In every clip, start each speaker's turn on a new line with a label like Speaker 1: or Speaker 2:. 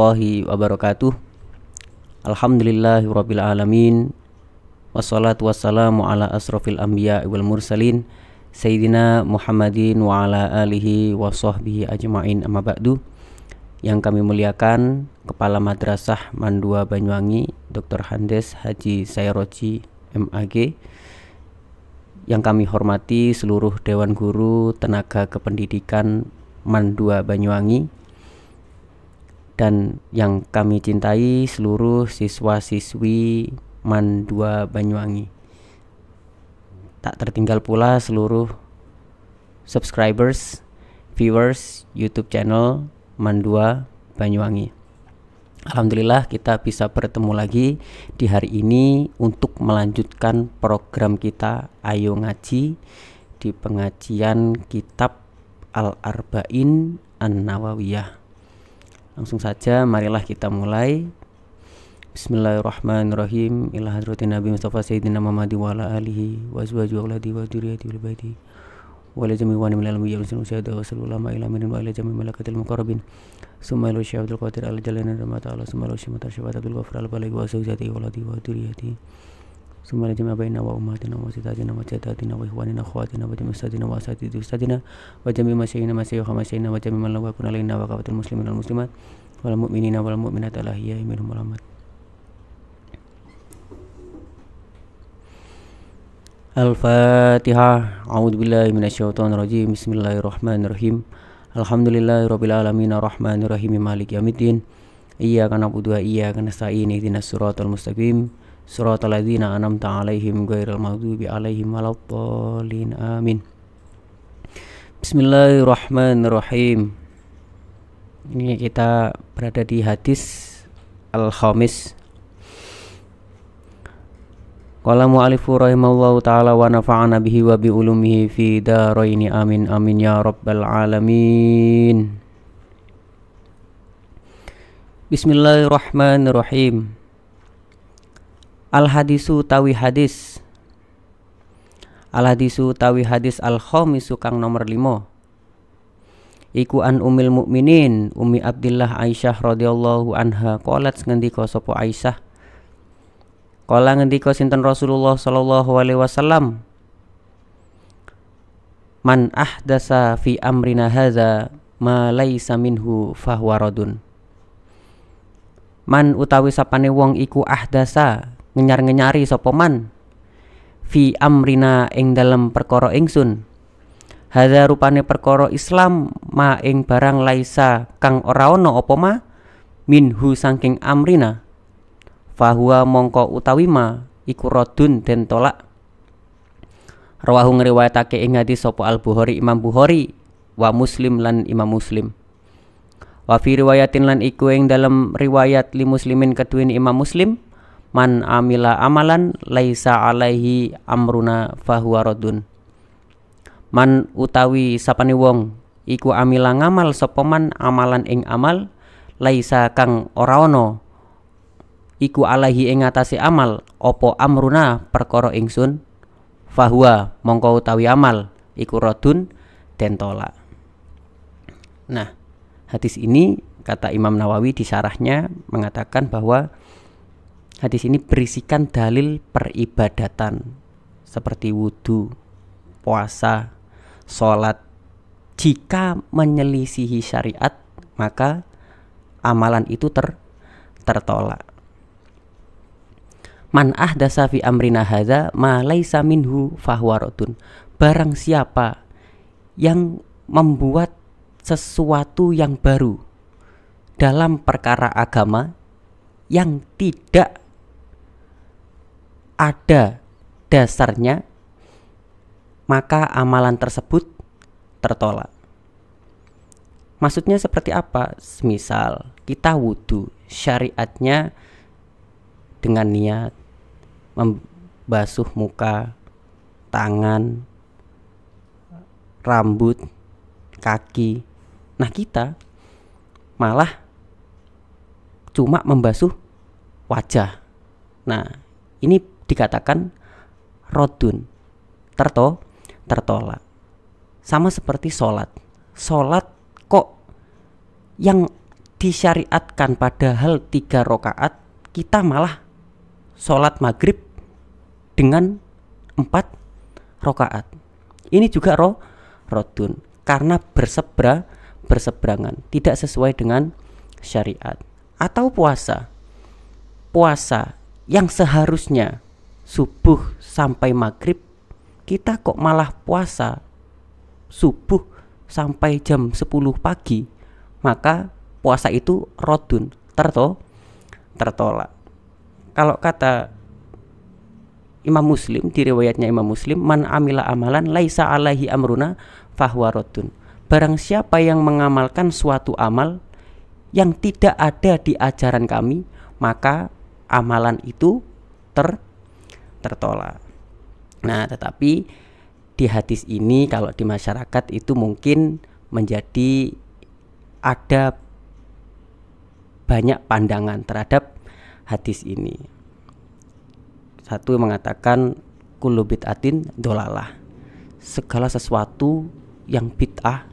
Speaker 1: warahmatullahi wabarakatuh. Alhamdulillahirabbil alamin. Wassalatu wassalamu ala asrofil anbiya wal mursalin Sayyidina Muhammadin wa ala alihi wa sahbihi ajma'in, amma ba'du. Yang kami muliakan Kepala Madrasah Mandua Banyuwangi Dr. Handes Haji Sayroji MAG. Yang kami hormati seluruh Dewan Guru Tenaga Kependidikan Mandua Banyuwangi, dan yang kami cintai seluruh siswa-siswi Mandua Banyuwangi. Tak tertinggal pula seluruh subscribers, viewers YouTube channel Mandua Banyuwangi. Alhamdulillah kita bisa bertemu lagi di hari ini untuk melanjutkan program kita Ayo Ngaji di pengajian kitab Al-Arba'in An-Nawawiyah. Langsung saja marilah kita mulai. Bismillahirrahmanirrahim. Ila hadratin Nabi Mustafa Sayyidina Muhammad wa ala alihi wa azwajihi wa auladihi wa dzurriyyatihi wal baiti wa la jami'i wa minal anbiya'i wa syuhada'i wa ulama ila min wa ila jami'i malaikatil muqarrabin summa ila syaikhul qadir al jalana rahmata Allah summa ila syaikhul syafat Abdul Ghafur al baligh wa zawjatihi wa auladihi wa dzurriyyatihi summa ila jami'i baina wa ummatina wa sitatina wa jaddatina wa ikhwanina akhwatina wa jami'i ustadina wa asatidzi ustadina wa jami'i masyayikhina wa jami'i man lahu haqqun alaina wa kafatul muslimin wal muslimat wal mu'minina wal mu'minat al ahya'i minhum wal amwat. Al-Fatihah. A'udzubillahi minasyaitonirrajim. Bismillahirrahmanirrahim. Alhamdulillahirabbil alamin arrahmanirrahim maliki yaumiddin. Iyyaka na'budu wa iyyaka nasta'in. Ihdinas siratal mustaqim. Siratal ladzina an'amta 'alaihim ghairil maghdubi 'alaihim waladdallin. Amin. Bismillahirrahmanirrahim. Ini kita berada di hadis Al-Khamis. Qala mu'alifu rahimahullahu ta'ala wa nafa'ana bihi wa bi ulumihi fi daraini amin amin ya rabbal alamin. Bismillahirrahmanirrahim. Al-hadisu tawi hadis. Al-hadisu tawi hadis al-khamisu kang nomor 5. Iku an umil mukminin Ummi Abdillah Aisyah radhiyallahu anha qalat ngendika sapa Aisyah. Kala ngendika sinten Rasulullah sallallahu alaihi wasallam, man ahdasa fi amrina hadza ma laisa minhu fahuwa radun. Man utawi sapane wong iku ahdasa ngenyar-ngenyari sapa man fi amrina ing dalem perkara ingsun. Hadza rupane perkara Islam ma ing barang laisa kang ora ana apa ma minhu saking amrina. Fahuwa mongko utawi ma iku radun den tolak. Rawahu ngriwayatake ing hadis sapa Al-Bukhari Imam Bukhari wa Muslim lan Imam Muslim. Wa fi riwayatin lan iku ing dalam riwayat li Muslimin keduweni Imam Muslim, man amila amalan laisa alaihi amruna fahuwa radun. Man utawi sapane wong iku amila ngamal sapa man amalan ing amal laisa kang ora ana iku alaihi ing atase amal opo amruna perkara ingsun fahuwa mongko utawi amal iku radun den tolak. Nah, hadis ini kata Imam Nawawi di syarahnya mengatakan bahwa hadis ini berisikan dalil peribadatan seperti wudu, puasa, sholat. Jika menyelisihi syariat maka amalan itu tertolak. Man ahdasa fi amrina hadza ma laisa minhu fahuwa radun. Barang siapa yang membuat sesuatu yang baru dalam perkara agama yang tidak ada dasarnya, maka amalan tersebut tertolak. Maksudnya seperti apa? Misal kita wudu, syariatnya dengan niat membasuh muka, tangan, rambut, kaki. Nah, kita malah cuma membasuh wajah. Nah, ini dikatakan rodun, tertolak. Sama seperti sholat. Sholat kok yang disyariatkan padahal 3 rakaat, kita malah sholat maghrib dengan 4 rakaat. Ini juga rodun, karena berseberangan, tidak sesuai dengan syariat. Atau puasa yang seharusnya subuh sampai maghrib, kita kok malah puasa subuh sampai jam 10 pagi, maka puasa itu rodun, tertolak. Kalau kata Imam Muslim, di riwayatnya Imam Muslim, man amila amalan laisa alaihi amruna fahuwa rodun. Barang siapa yang mengamalkan suatu amal yang tidak ada di ajaran kami, maka amalan itu tertolak. Nah, tetapi di hadis ini kalau di masyarakat itu mungkin menjadi ada banyak pandangan terhadap hadis ini. Satu mengatakan kullu bid'atin dolalah, segala sesuatu yang bid'ah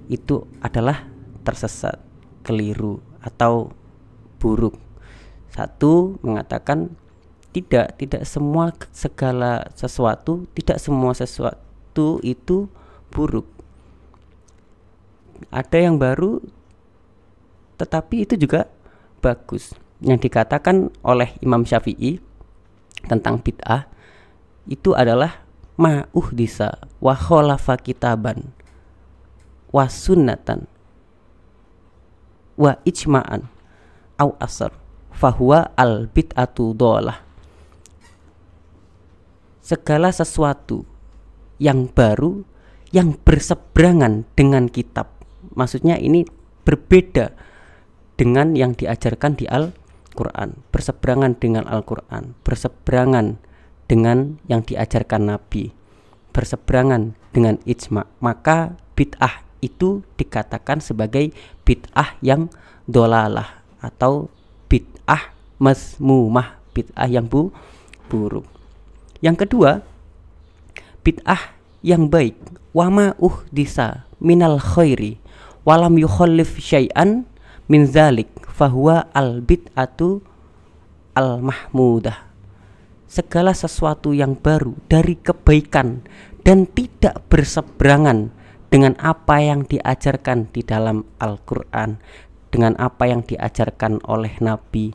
Speaker 1: itu adalah tersesat, keliru atau buruk. Satu mengatakan tidak semua sesuatu itu buruk. Ada yang baru tetapi itu juga bagus. Yang dikatakan oleh Imam Syafi'i tentang bid'ah itu adalah ma uhdisa wa khalafa kitaban wa sunnatan wa ijma'an au asar fahuwa al bid'atu dolah. Segala sesuatu yang baru yang berseberangan dengan kitab, maksudnya ini berbeda dengan yang diajarkan di Al-Quran, berseberangan dengan Al-Quran, berseberangan dengan yang diajarkan Nabi, berseberangan dengan ijma', maka bid'ah itu dikatakan sebagai bid'ah yang dolalah atau bid'ah mazmumah, bid'ah yang buruk. Yang kedua, bid'ah yang baik, wama uhdisa minal khairi walam yukhallif syai'an min zalik fahuwa al bid'atu al mahmudah. Segala sesuatu yang baru dari kebaikan dan tidak berseberangan dengan apa yang diajarkan di dalam Al-Quran, dengan apa yang diajarkan oleh Nabi,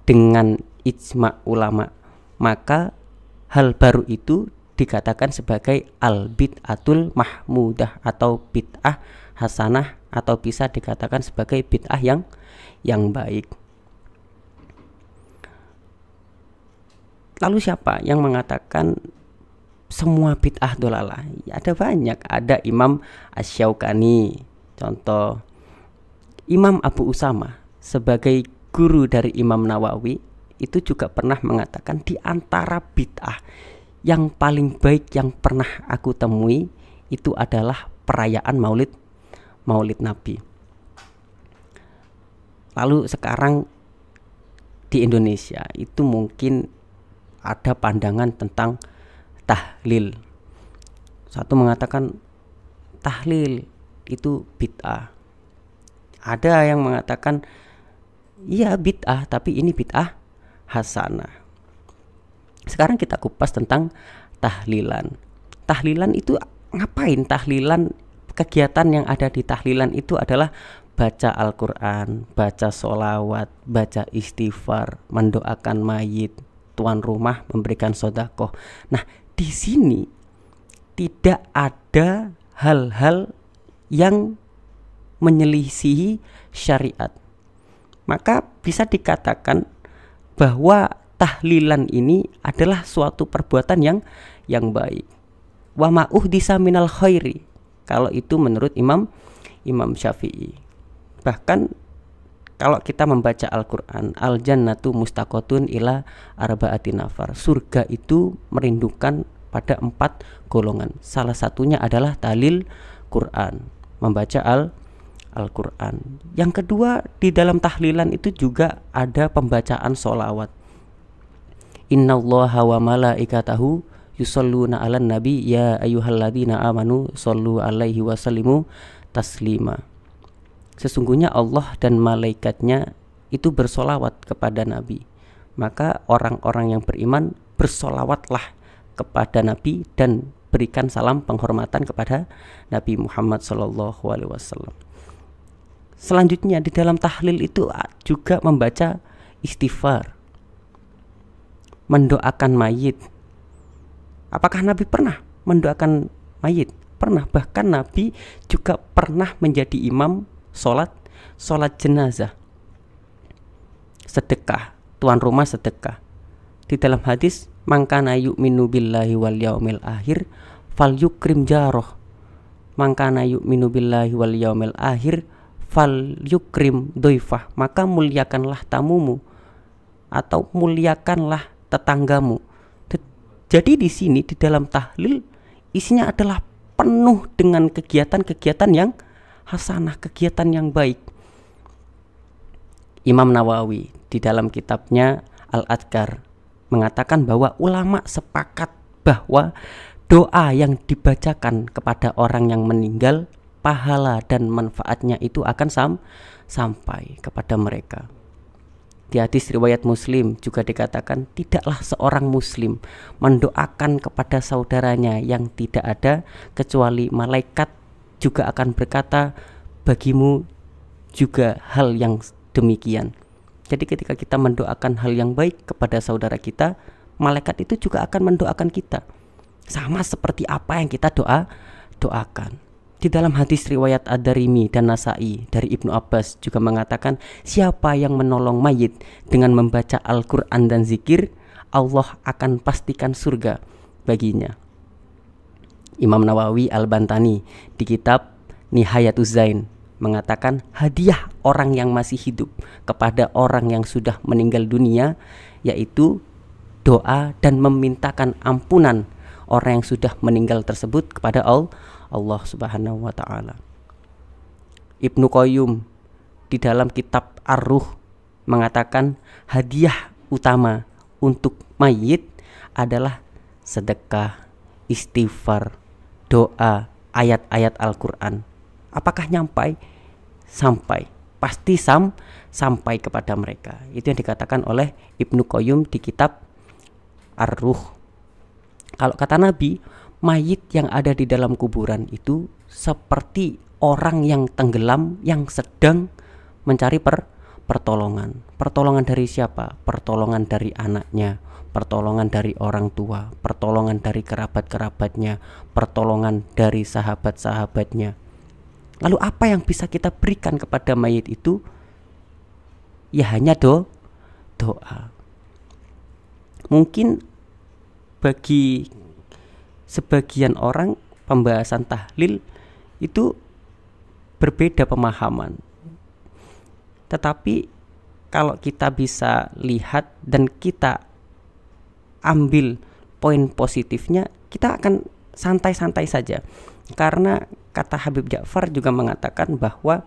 Speaker 1: dengan ijma' ulama, maka hal baru itu dikatakan sebagai al-bid'atul mahmudah atau bid'ah hasanah, atau bisa dikatakan sebagai bid'ah yang baik. Lalu siapa yang mengatakan semua bid'ah dolalah? Ya, ada banyak. Ada Imam Asy-Syaukani, contoh. Imam Abu Usama sebagai guru dari Imam Nawawi itu juga pernah mengatakan di antara bid'ah yang paling baik yang pernah aku temui itu adalah perayaan Maulid Nabi. Lalu sekarang di Indonesia itu mungkin ada pandangan tentang tahlil. Satu mengatakan tahlil itu bid'ah. Ada yang mengatakan iya bid'ah, tapi ini bid'ah hasanah. Sekarang kita kupas tentang tahlilan. Tahlilan itu ngapain? Tahlilan, kegiatan yang ada di tahlilan itu adalah baca Al-Quran, baca sholawat, baca istighfar, mendoakan mayit, tuan rumah memberikan sedekah. Nah, di sini tidak ada hal-hal yang menyelisihi syariat. Maka bisa dikatakan bahwa tahlilan ini adalah suatu perbuatan yang baik. Wa ma uhdisa minal khairi, kalau itu menurut Imam Syafi'i. Bahkan kalau kita membaca Al-Quran, al jannatu mustaqotun ila arba'ati nafar, surga itu merindukan pada 4 golongan. Salah satunya adalah tahlil Quran, membaca Al-Quran. Yang kedua, di dalam tahlilan itu juga ada pembacaan sholawat. Innallaha wa malaikatahu yusholluna 'alan nabi ya ayyuhalladzina amanu shollu 'alaihi wa sallimu taslima. Sesungguhnya Allah dan malaikatnya itu bersolawat kepada Nabi. Maka orang-orang yang beriman bersolawatlah kepada Nabi dan berikan salam penghormatan kepada Nabi Muhammad SAW. Selanjutnya di dalam tahlil itu juga membaca istighfar, mendoakan mayit. Apakah Nabi pernah mendoakan mayit? Pernah. Bahkan Nabi juga pernah menjadi imam sholat jenazah, sedekah, tuan rumah sedekah. Di dalam hadis, mangkana yu'minu billahi wal yaumil akhir fal yukrim jaroh. Mangkana yu'minu billahi wal yaumil akhir fal yukrim doifah. Maka muliakanlah tamumu atau muliakanlah tetanggamu. Jadi di sini di dalam tahlil isinya adalah penuh dengan kegiatan-kegiatan yang hasanah, kegiatan yang baik. Imam Nawawi di dalam kitabnya Al-Adhkar mengatakan bahwa ulama sepakat bahwa doa yang dibacakan kepada orang yang meninggal, pahala dan manfaatnya itu akan sampai kepada mereka. Di hadis riwayat Muslim juga dikatakan, tidaklah seorang muslim mendoakan kepada saudaranya yang tidak ada, kecuali malaikat juga akan berkata bagimu juga hal yang demikian. Jadi ketika kita mendoakan hal yang baik kepada saudara kita, malaikat itu juga akan mendoakan kita, sama seperti apa yang kita doakan. Di dalam hadis riwayat Ad-Darimi dan Nasa'i dari Ibnu Abbas juga mengatakan, siapa yang menolong mayit dengan membaca Al-Quran dan zikir, Allah akan pastikan surga baginya. Imam Nawawi Al-Bantani di kitab Nihayatuz Zain mengatakan, hadiah orang yang masih hidup kepada orang yang sudah meninggal dunia yaitu doa dan memintakan ampunan orang yang sudah meninggal tersebut kepada Allah Subhanahu wa ta'ala. Ibnu Qayyum di dalam kitab Ar-Ruh mengatakan, hadiah utama untuk mayit adalah sedekah, istighfar, doa, ayat-ayat Al-Quran. Apakah nyampai? Sampai. Pasti sampai kepada mereka. Itu yang dikatakan oleh Ibnu Qayyum di kitab Ar-Ruh. Kalau kata Nabi, mayit yang ada di dalam kuburan itu seperti orang yang tenggelam yang sedang mencari pertolongan. Pertolongan dari siapa? Pertolongan dari anaknya, pertolongan dari orang tua, pertolongan dari kerabat-kerabatnya, pertolongan dari sahabat-sahabatnya. Lalu apa yang bisa kita berikan kepada mayit itu? Ya hanya doa. Mungkin bagi sebagian orang pembahasan tahlil itu berbeda pemahaman. Tetapi kalau kita bisa lihat dan kita ambil poin positifnya, kita akan santai-santai saja. Karena kata Habib Ja'far juga mengatakan bahwa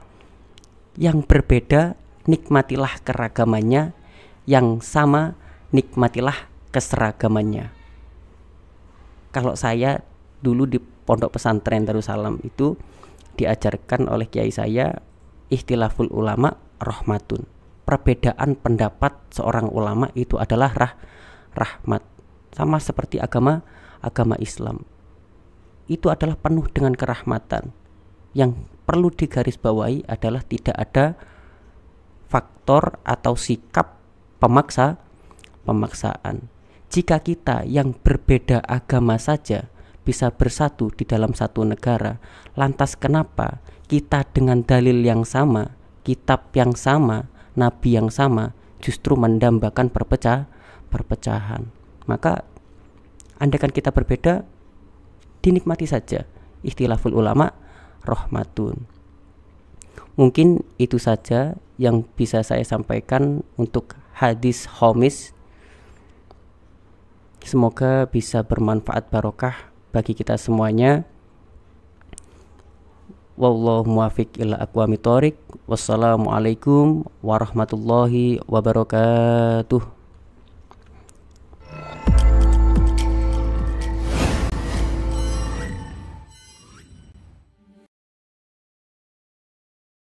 Speaker 1: yang berbeda nikmatilah keragamannya, yang sama nikmatilah keseragamannya. Kalau saya dulu di Pondok Pesantren Darussalam itu diajarkan oleh kiai saya, ikhtilaful ulama rahmatun. Perbedaan pendapat seorang ulama itu adalah rahmat. Sama seperti agama Islam. Itu adalah penuh dengan kerahmatan. Yang perlu digarisbawahi adalah tidak ada faktor atau sikap pemaksaan. Jika kita yang berbeda agama saja bisa bersatu di dalam satu negara, lantas kenapa kita dengan dalil yang sama, kitab yang sama, nabi yang sama, justru mendambakan perpecahan? Maka andaikan kita berbeda, dinikmati saja. Ikhtilaful ulama rahmatun. Mungkin itu saja yang bisa saya sampaikan untuk hadis Khamis. Semoga bisa bermanfaat barokah bagi kita semuanya. Wallahu muwaffiq ila aqwamit thoriq. Wassalamualaikum warahmatullahi wabarakatuh.